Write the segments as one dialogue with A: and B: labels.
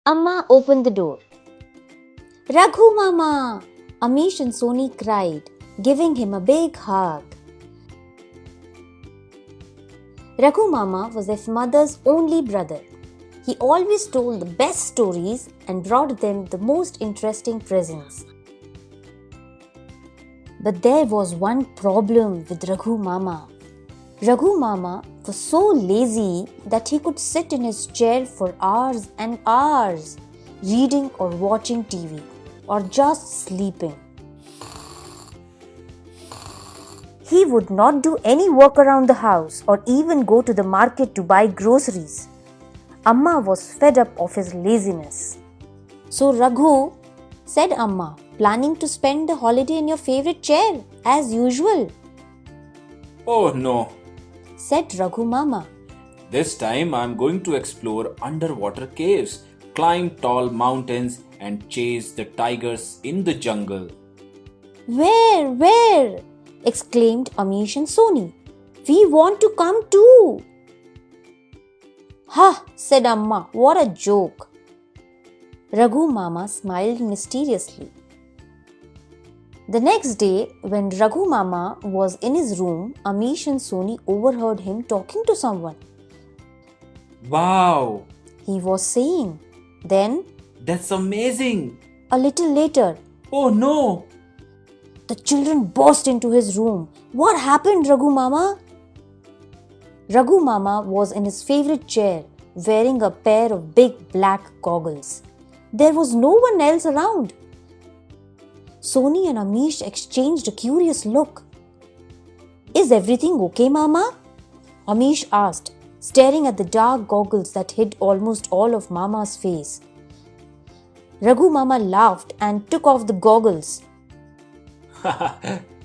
A: Amma opened the door. Raghu Mama! Amish and Soni cried, giving him a big hug. Raghu Mama was their mother's only brother. He always told the best stories and brought them the most interesting presents. But there was one problem with Raghu Mama. Raghu Mama was so lazy that he could sit in his chair for hours and hours, reading or watching TV, or just sleeping. He would not do any work around the house or even go to the market to buy groceries. Amma was fed up of his laziness. So Raghu, said Amma, planning to spend the holiday in your favorite chair as usual.
B: Oh no,
A: Said Raghu Mama.
B: this time I'm going to explore underwater caves, climb tall mountains, and chase the tigers in the jungle.
A: Where? Exclaimed Amish and Soni. We want to come too. Ha, said Amma, what a joke. Raghu Mama smiled mysteriously. The next day, when Raghu Mama was in his room, Amish and Soni overheard him talking to someone.
B: Wow,
A: He was saying. Then,
B: that's amazing.
A: a little later,
B: Oh no,
A: the children burst into his room. What happened, Raghu Mama? Raghu Mama was in his favorite chair, wearing a pair of big black goggles. There was no one else around. Soni and Amish exchanged a curious look. Is everything okay, Mama? Amish asked, staring at the dark goggles that hid almost all of Mama's face. Raghu Mama laughed and took off the goggles.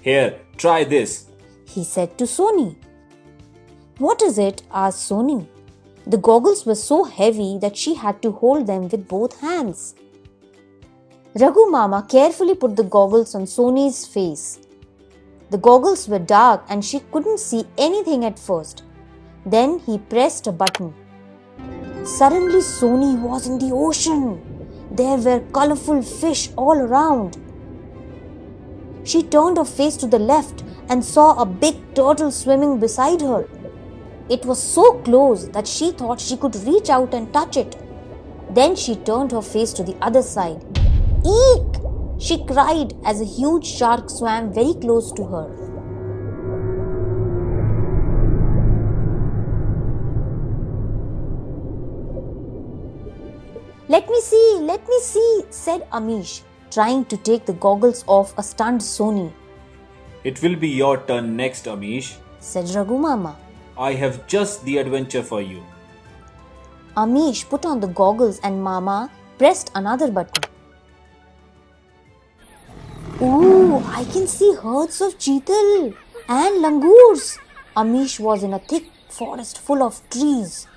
B: here, try this.
A: He said to Soni. What is it? Asked Soni. The goggles were so heavy that she had to hold them with both hands. Raghu Mama carefully put the goggles on Soni's face. The goggles were dark and she couldn't see anything at first. Then he pressed a button. Suddenly Soni was in the ocean. There were colorful fish all around. She turned her face to the left and saw a big turtle swimming beside her. It was so close that she thought she could reach out and touch it. Then she turned her face to the other side. Eek! She cried as a huge shark swam very close to her. Let me see, said Amish, trying to take the goggles off a stunned Soni.
B: It will be your turn next, Amish.
A: Said Raghu Mama.
B: I have just the adventure for you.
A: Amish put on the goggles and Mama pressed another button. Ooh, I can see herds of cheetal and langurs. Amish was in a thick forest full of trees.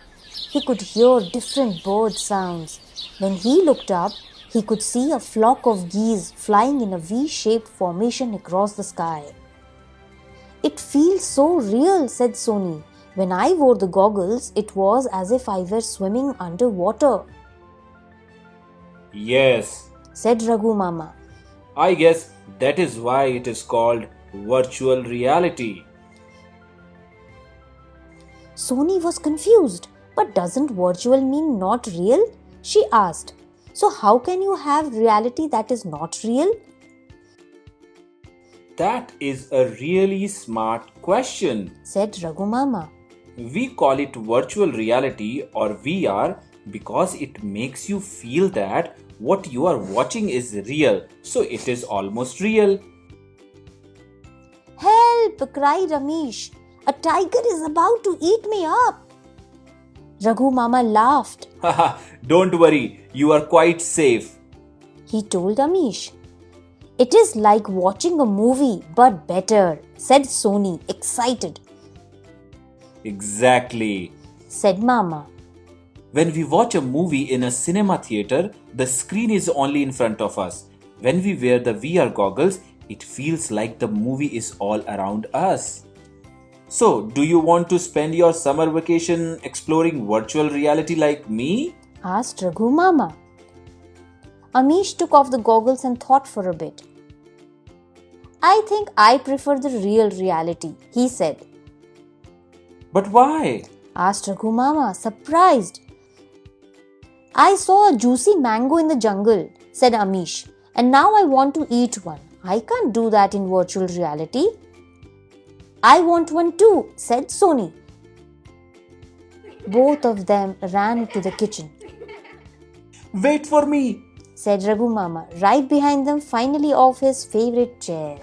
A: He could hear different bird sounds. When he looked up, he could see a flock of geese flying in a V-shaped formation across the sky. It feels so real, said Soni. When I wore the goggles, it was as if I were swimming underwater.
B: Yes,
A: Said Raghu Mama.
B: I guess that is why it is called virtual reality.
A: Soni was confused. But doesn't virtual mean not real? She asked. So how can you have reality that is not real?
B: That is a really smart question.
A: Said Raghu Mama.
B: We call it virtual reality or VR because it makes you feel that what you are watching is real, so it is almost real.
A: Help! Cried Amish. A tiger is about to eat me up. Raghu Mama laughed.
B: Haha, don't worry, you are quite safe.
A: He told Amish. It is like watching a movie, but better, said Soni, excited.
B: Exactly.
A: Said Mama.
B: When we watch a movie in a cinema theater, the screen is only in front of us. When we wear the VR goggles, it feels like the movie is all around us. So, do you want to spend your summer vacation exploring virtual reality like me?
A: Asked Raghu Mama. Amish took off the goggles and thought for a bit. I think I prefer the real reality, he said.
B: But why?
A: Asked Raghu Mama, surprised. I saw a juicy mango in the jungle, said Amish, and now I want to eat one. I can't do that in virtual reality. I want one too, said Sony. Both of them ran to the kitchen.
B: Wait for me,
A: said Raghu Mama, right behind them, finally off his favorite chair.